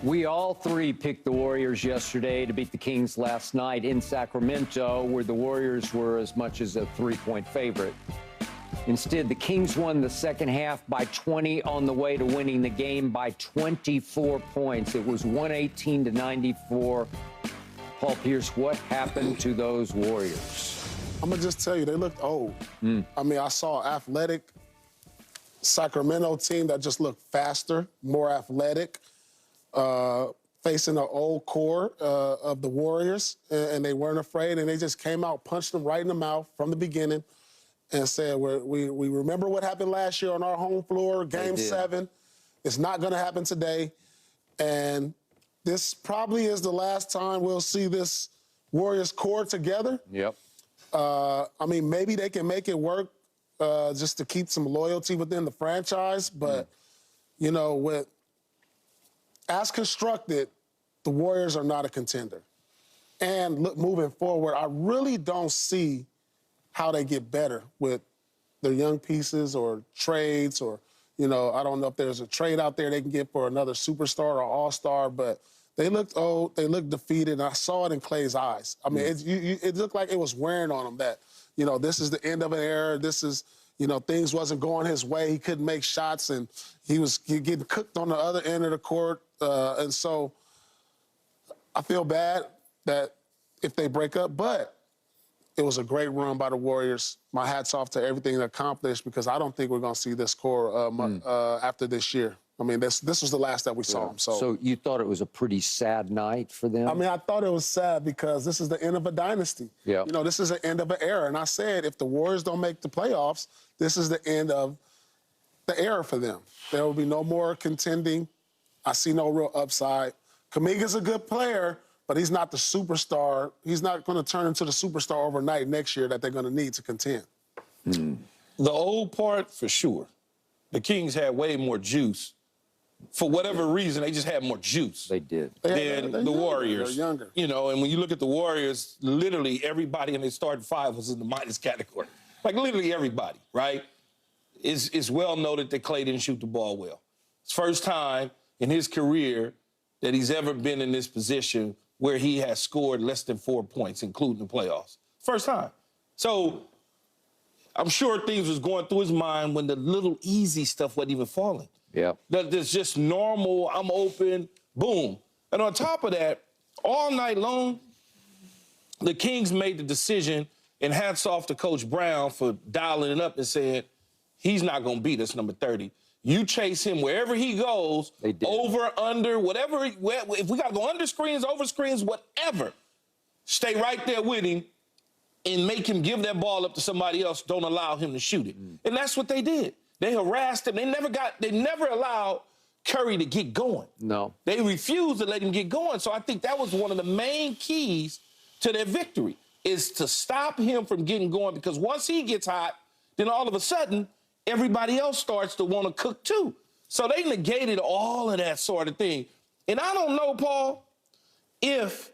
We all three picked the Warriors yesterday to beat the Kings last night in Sacramento, where the Warriors were as much as a 3-point favorite. Instead, the Kings won the second half by 20 on the way to winning the game by 24 points. It was 118-94. Paul Pierce, what happened to those Warriors? I'm going to just tell you, they looked old. I mean, I saw an athletic Sacramento team that just looked faster, more athletic, facing an old core of the Warriors, and they weren't afraid, and they just came out, punched them right in the mouth from the beginning, and said, we remember what happened last year on our home floor, Game 7. It's not going to happen today. And this probably is the last time we'll see this Warriors core together. Yep. I mean, maybe they can make it work just to keep some loyalty within the franchise. But, you know, as constructed, the Warriors are not a contender. And look, moving forward, I really don't see how they get better with their young pieces or trades or, you know, I don't know if there's a trade out there they can get for another superstar or all-star, but they looked old, they looked defeated, and I saw it in Klay's eyes. I mean, it looked like it was wearing on him that, you know, this is the end of an era, this is, you know, things wasn't going his way, he couldn't make shots, and he was getting cooked on the other end of the court, and so I feel bad that if they break up, but it was a great run by the Warriors. My hat's off to everything they accomplished because I don't think we're going to see this core after this year. I mean, this was the last that we saw them. So you thought it was a pretty sad night for them? I mean, I thought it was sad because this is the end of a dynasty. Yeah. You know, this is the end of an era. And I said, if the Warriors don't make the playoffs, this is the end of the era for them. There will be no more contending. I see no real upside. Kuminga's a good player, but he's not the superstar. He's not going to turn into the superstar overnight next year that they're going to need to contend. The old part, for sure. The Kings had way more juice. For whatever reason, they just had more juice. They did. Than the Warriors. They're younger. You know, and when you look at the Warriors, literally everybody in their starting five was in the minus category. Like literally everybody, right? It's well noted that Klay didn't shoot the ball well. It's first time in his career that he's ever been in this position where he has scored less than 4 points, including the playoffs. First time. So I'm sure things was going through his mind when the little easy stuff wasn't even falling. Yeah. That's just normal, I'm open, boom. And on top of that, all night long, the Kings made the decision, and hats off to Coach Brown for dialing it up and saying, he's not going to beat us, number 30. You chase him wherever he goes, over, under, whatever. If we got to go under screens, over screens, whatever, stay right there with him and make him give that ball up to somebody else. Don't allow him to shoot it. And that's what they did. They harassed him. They never allowed Curry to get going. No. They refused to let him get going. So I think that was one of the main keys to their victory, is to stop him from getting going, because once he gets hot, then all of a sudden, everybody else starts to want to cook too. So they negated all of that sort of thing. And I don't know, Paul, if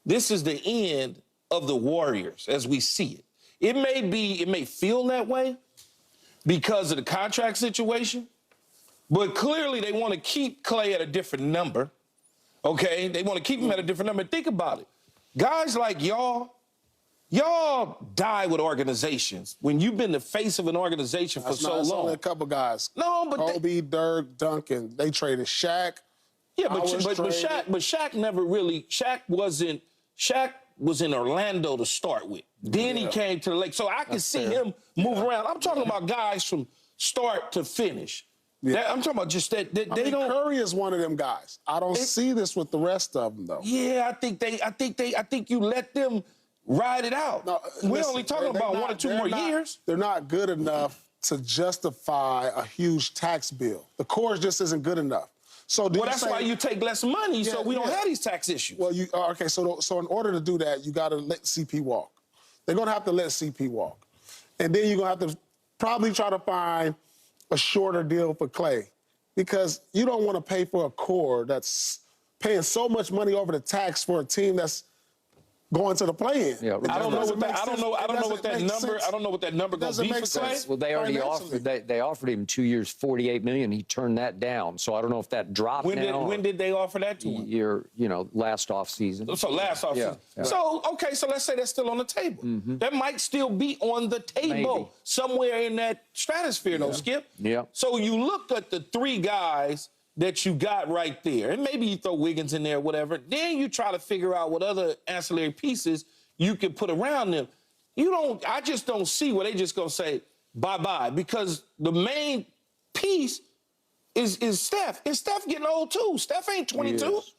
this is the end of the Warriors as we see it. It may feel that way because of the contract situation, but clearly they want to keep Klay at a different number, okay? They want to keep him at a different number. Think about it. Guys like y'all die with organizations when you've been the face of an organization for so long. That's only a couple guys. No, but Kobe, Dirk, Duncan. They traded Shaq. Yeah, but Shaq never really. Shaq was in Orlando to start with. Then he came to the Lakers. So I can see him move around. I'm talking about guys from start to finish. I'm talking about just that they don't. Curry is one of them guys. I don't see this with the rest of them though. Yeah, I think you let them ride it out. No, we're only talking about 1 or 2 more years. They're not good enough to justify a huge tax bill. The core just isn't good enough. So that's why you take less money, so we don't have these tax issues. Well, okay, so in order to do that, you got to let CP walk. They're going to have to let CP walk. And then you're going to have to probably try to find a shorter deal for Klay, because you don't want to pay for a core that's paying so much money over the tax for a team that's going to the play-in. Yeah, I don't know what that. I don't know. I don't know what that make number. sense. I don't know what that number going to be for Klay. Well, they already Financially. offered. They offered him 2 years, $48 million. He turned that down. So I don't know if that dropped now. When did they offer that to him? Year, last off season. So last offseason. Yeah. So okay, so let's say that's still on the table. That might still be on the table Maybe. somewhere in that stratosphere, though, Skip. Yeah. So you look at the three guys that you got right there, and maybe you throw Wiggins in there, whatever. Then you try to figure out what other ancillary pieces you can put around them. I just don't see where they just gonna say bye-bye, because the main piece is Steph. And Steph getting old too. Steph ain't 22. Yes.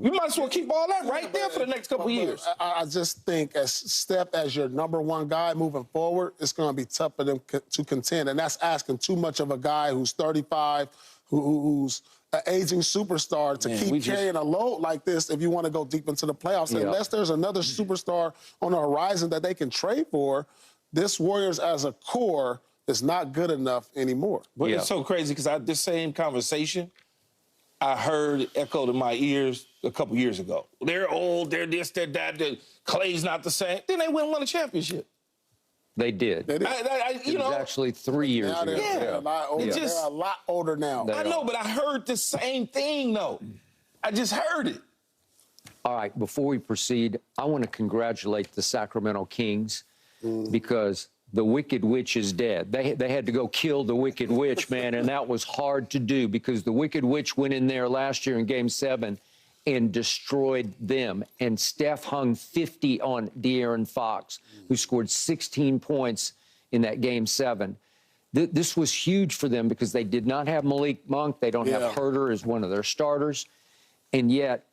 You might as well keep all that right there for the next couple years. I just think as Steph as your number one guy moving forward, it's going to be tough for them to contend. And that's asking too much of a guy who's 35, who's an aging superstar to keep carrying a load like this if you want to go deep into the playoffs. Yeah. Unless there's another superstar on the horizon that they can trade for, this Warriors as a core is not good enough anymore. But Yeah. it's so crazy because this same conversation I heard echoed in my ears a couple years ago. They're old, they're this, they're that, Klay's not the same. Then they went and won a championship. They did. They did. You It was know, actually 3 years Now ago. they're a lot older. It just- They're a lot older now. I know, but I heard the same thing, though. I just heard it. All right, before we proceed, I want to congratulate the Sacramento Kings because the Wicked Witch is dead. They had to go kill the Wicked Witch, man, and that was hard to do because the Wicked Witch went in there last year in Game 7 and destroyed them. And Steph hung 50 on De'Aaron Fox, who scored 16 points in that Game 7. This was huge for them because they did not have Malik Monk. They don't have Herter as one of their starters. And yet,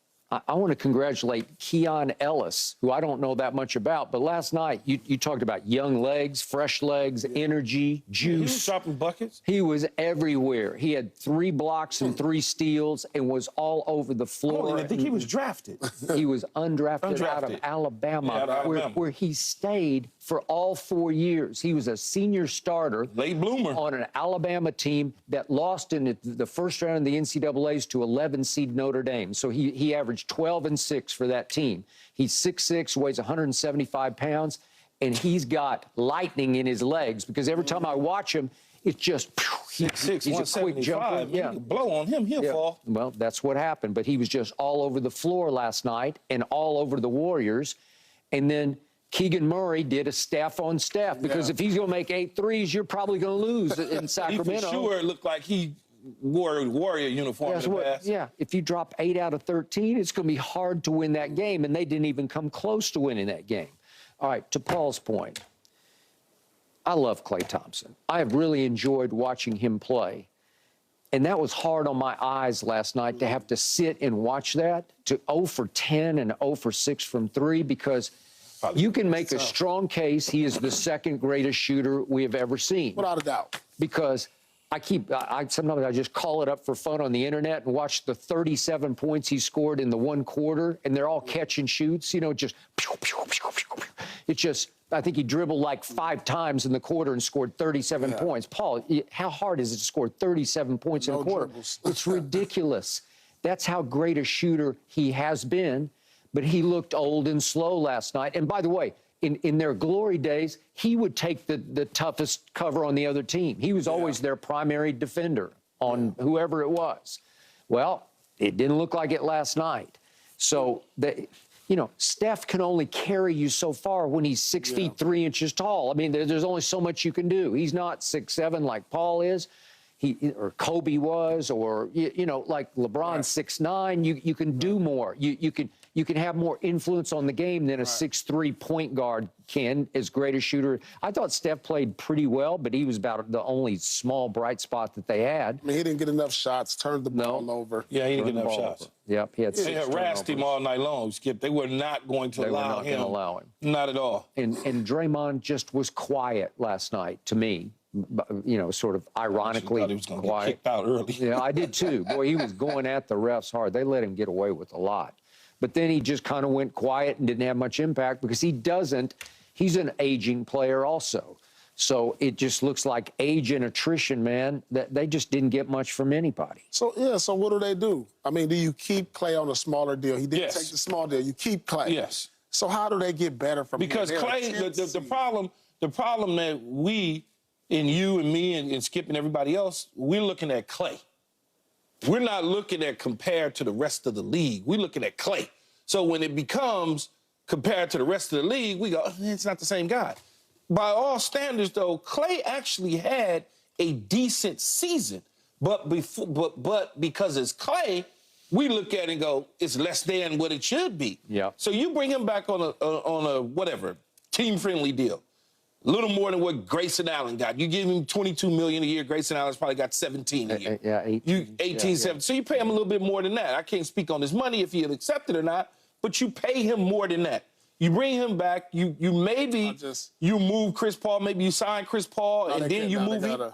I want to congratulate Keon Ellis, who I don't know that much about. But last night, you talked about young legs, fresh legs, energy, He was juice. dropping buckets. He was everywhere. He had 3 blocks and 3 steals and was all over the I floor. don't even think he was drafted. He was undrafted out of Undrafted. Alabama, Yeah, out of Alabama. Where he stayed for all 4 years. He was a senior starter Late bloomer. on an Alabama team that lost in the first round of the NCAAs to 11 seed Notre Dame. So he averaged 12 and 6 for that team. He's 6'6", weighs 175 pounds, and he's got lightning in his legs because every time I watch him, it's just he's a quick jumper. 175. Yeah. Blow on him, he'll fall. Well, that's what happened. But he was just all over the floor last night and all over the Warriors. And then Keegan Murray did a Steph on Steph because if he's going to make 8 threes, you're probably going to lose in He Sacramento. for sure looked like he wore a Warrior uniform That's in the what, past. yeah, if you drop 8 out of 13, it's going to be hard to win that game, and they didn't even come close to winning that game. All right, to Paul's point, I love Klay Thompson. I have really enjoyed watching him play, and that was hard on my eyes last night to have to sit and watch that, to 0 for 10 and 0 for 6 from 3, because you can make a strong case he is the second greatest shooter we have ever seen. Without a doubt. Because sometimes I just call it up for fun on the internet and watch the 37 points he scored in the one quarter, and they're all catch and shoots, just pew, pew, pew, pew, pew. It just, I think he dribbled like 5 times in the quarter and scored 37 points. Paul, how hard is it to score 37 points in a quarter? Dribbles. It's ridiculous. That's how great a shooter he has been, but he looked old and slow last night. And by the way, in their glory days, he would take the toughest cover on the other team. He was always their primary defender on whoever it was. Well, it didn't look like it last night. So, Steph can only carry you so far when he's 6 feet 3 inches tall. I mean, there's only so much you can do. He's not 6'7" like Paul is. Or Kobe was, or like LeBron 6'9". You can do more. You can have more influence on the game than a 6'3" point guard can as great a shooter. I thought Steph played pretty well, but he was about the only small bright spot that they had. I mean, he didn't get enough shots, turned the ball over. Yeah, he didn't get enough Ball shots. over. Yep, he had 6 They harassed him turnovers. all night long, Skip. They were not going to They were allow not him. gonna allow him. Not at all. And Draymond just was quiet last night to me, sort of ironically Thought he was going to get quiet. kicked out early. Yeah, I did too. Boy, he was going at the refs hard. They let him get away with a lot. But then he just kind of went quiet and didn't have much impact because he's an aging player also. So it just looks like age and attrition, man, that they just didn't get much from anybody. So, yeah, so what do? I mean, do you keep Klay on a smaller deal? He didn't take the small deal. You keep Klay. Yes. So how do they get better from because here? Klay, the problem that we and you and me and Skip and everybody else, we're looking at Klay. We're not looking at compared to the rest of the league. We're looking at Klay. So when it becomes compared to the rest of the league, we go, it's not the same guy. By all standards, though, Klay actually had a decent season, but because it's Klay, we look at it and go, it's less than what it should be. Yeah. So you bring him back on a whatever team-friendly deal, a little more than what Grayson Allen got. You give him $22 million a year. Grayson Allen's probably got 17 a year. Yeah, 18. 17. So you pay him a little bit more than that. I can't speak on his money if he'll accept it or not, but you pay him more than that. You bring him back. You maybe you move Chris Paul. Maybe you sign Chris Paul, and then you move him.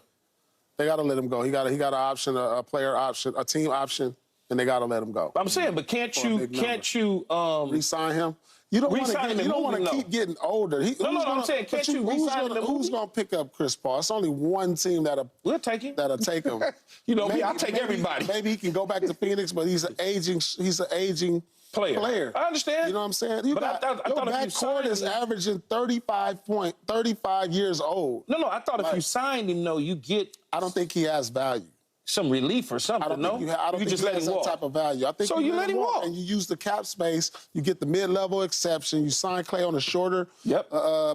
They gotta let him go. He got an option, a player option, a team option, and they gotta let him go. I'm saying, but can't you re-sign him? You don't want to keep getting older. I'm saying, can't you re-sign him? Who's gonna pick up Chris Paul? It's only one team we'll take him. that'll take him. You know, I'll take everybody. Maybe he can go back to Phoenix, but he's an aging player. I understand. You know what I'm saying? But I thought your backcourt is averaging 35 years old. No, I thought if you signed him, you get. I don't think he has value. Some relief or something. I don't think just he let has him that walk. type of value. I think so you let him walk, and you use the cap space. You get the mid-level exception. You sign Klay on a shorter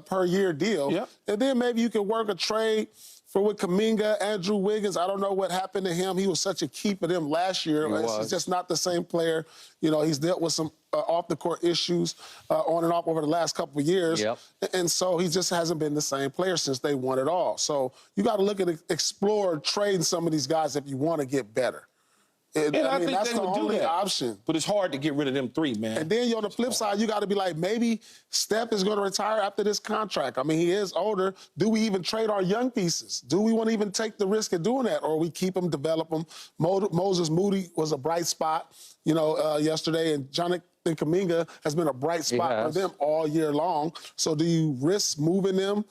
per year deal, and then maybe you can work a trade with Kuminga, Andrew Wiggins. I don't know what happened to him. He was such a key for them last year. He's just not the same player. You know, he's dealt with some off-the-court issues on and off over the last couple of years. And so he just hasn't been the same player since they won it all. So you got to look at explore trading some of these guys if you want to get better. I think that's they the would do only that. option. But it's hard to get rid of them three, man. And then on the flip side, you got to be like, maybe Steph is going to retire after this contract. I mean, he is older. Do we even trade our young pieces? Do we want to even take the risk of doing that? Or we keep them, develop them? Moses Moody was a bright spot, yesterday. And Jonathan Kuminga has been a bright spot for them all year long. So do you risk moving them,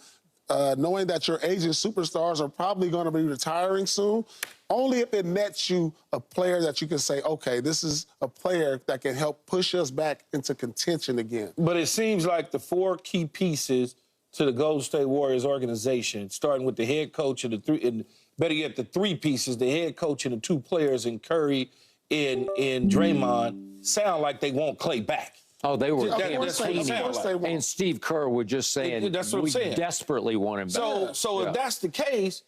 knowing that your aging superstars are probably going to be retiring soon? Only if it nets you a player that you can say, okay, this is a player that can help push us back into contention again. But it seems like the four key pieces to the Golden State Warriors organization, starting with the head coach and better yet, the three pieces, the head coach and the two players in Curry and Draymond, sound like they want Klay back. Oh, they were. And Steve Kerr was just saying, that's what I'm saying. Desperately want him back. So if that's the case,